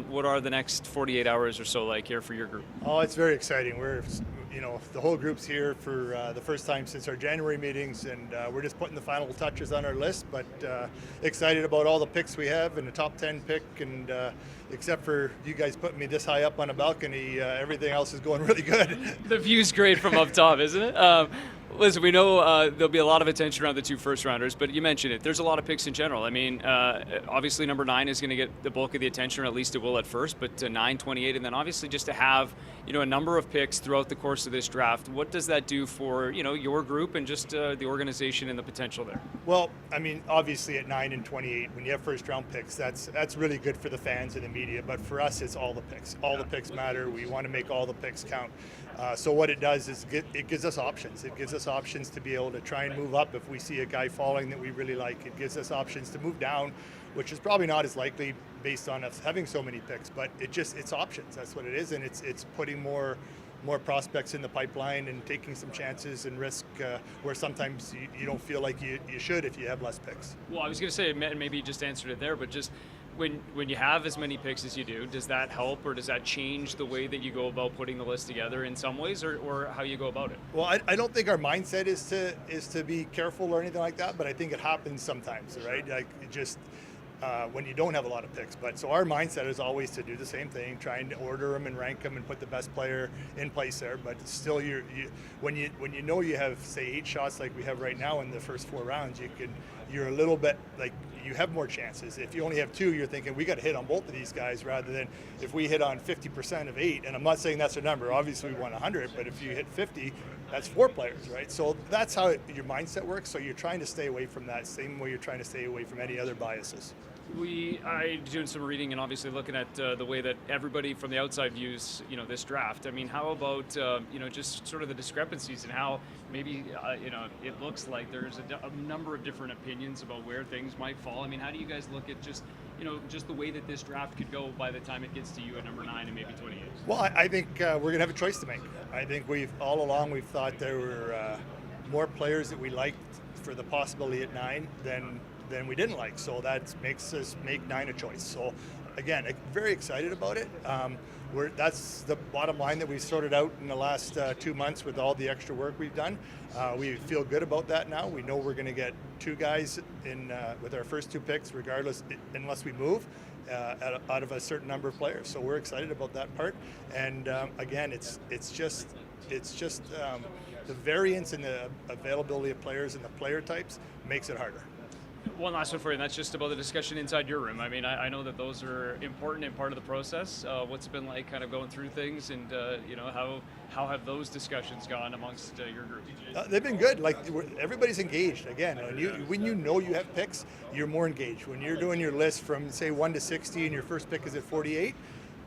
what are the next 48 hours or so like here for your group? Oh, it's very exciting. The whole group's here for the first time since our January meetings, and we're just putting the final touches on our list. But excited about all the picks we have and the top 10 pick, and except for you guys putting me this high up on a balcony, everything else is going really good. The view's great from up top, isn't it? Listen, we know there'll be a lot of attention around the 2 first-rounders, but you mentioned it. There's a lot of picks in general. I mean, obviously number 9 is going to get the bulk of the attention, or at least it will at first, but 9, 28, and then obviously just to have, a number of picks throughout the course of this draft, what does that do for, your group and just the organization and the potential there? Well, I mean, obviously at 9 and 28, when you have first-round picks, that's really good for the fans and the media, but for us, it's all the picks. All the picks matter. We want to make all the picks count. So what it does is it gives us options. It gives us options to be able to try and move up if we see a guy falling that we really like. It gives us options to move down, which is probably not as likely based on us having so many picks, but it's options. That's what it is, and it's putting more prospects in the pipeline and taking some chances and risk where sometimes you don't feel like you should if you have less picks. Well, I was going to say, maybe you just answered it there, but just when you have as many picks as you do, does that help or does that change the way that you go about putting the list together in some ways, or how you go about it? Well, I don't think our mindset is to be careful or anything like that, but I think it happens sometimes, right? Like when you don't have a lot of picks. But so our mindset is always to do the same thing, trying to order them and rank them and put the best player in place there. But still, when you know you have, say, 8 shots like we have right now in the first 4 rounds, you're a little bit like you have more chances. If you only have 2, you're thinking we got to hit on both of these guys, rather than if we hit on 50% of 8. And I'm not saying that's a number. Obviously, we want 100, but if you hit 50, that's 4 players, right? So that's how your mindset works. So you're trying to stay away from that, same way you're trying to stay away from any other biases. I doing some reading and obviously looking at the way that everybody from the outside views, this draft. I mean, how about, just sort of the discrepancies and how maybe, it looks like there's a number of different opinions about where things might fall. I mean, how do you guys look at just the way that this draft could go by the time it gets to you at number 9 and maybe 28? Well, I think we're going to have a choice to make. I think all along we've thought there were more players that we liked for the possibility at 9 than we didn't like. So that makes us make 9 a choice. So again, very excited about it. That's the bottom line that we've sorted out in the last 2 months with all the extra work we've done. We feel good about that now. We know we're going to get 2 guys in with our first 2 picks, regardless, unless we move out of a certain number of players. So we're excited about that part. And again, it's just the variance in the availability of players and the player types makes it harder. One last one for you, and that's just about the discussion inside your room. I mean, I know that those are important and part of the process. What's it been like kind of going through things, and how have those discussions gone amongst your group? They've been good. Like everybody's engaged. Again, when you know you have picks, you're more engaged. When you're doing your list from, say, 1 to 60 and your first pick is at 48,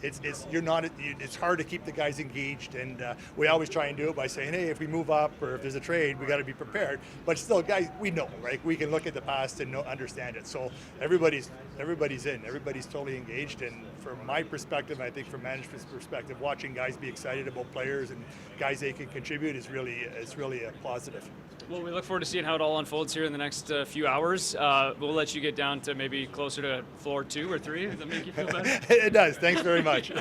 it's hard to keep the guys engaged, and we always try and do it by saying, hey, if we move up or if there's a trade, we got to be prepared. But still, guys, we know, right? We can look at the past and understand it. So everybody's in, everybody's totally engaged. And from my perspective, and I think from management's perspective, watching guys be excited about players and guys they can contribute is really a positive. Well, we look forward to seeing how it all unfolds here in the next few hours. We'll let you get down to maybe closer to floor 2 or 3. Does that make you feel better? It does. Thanks very much.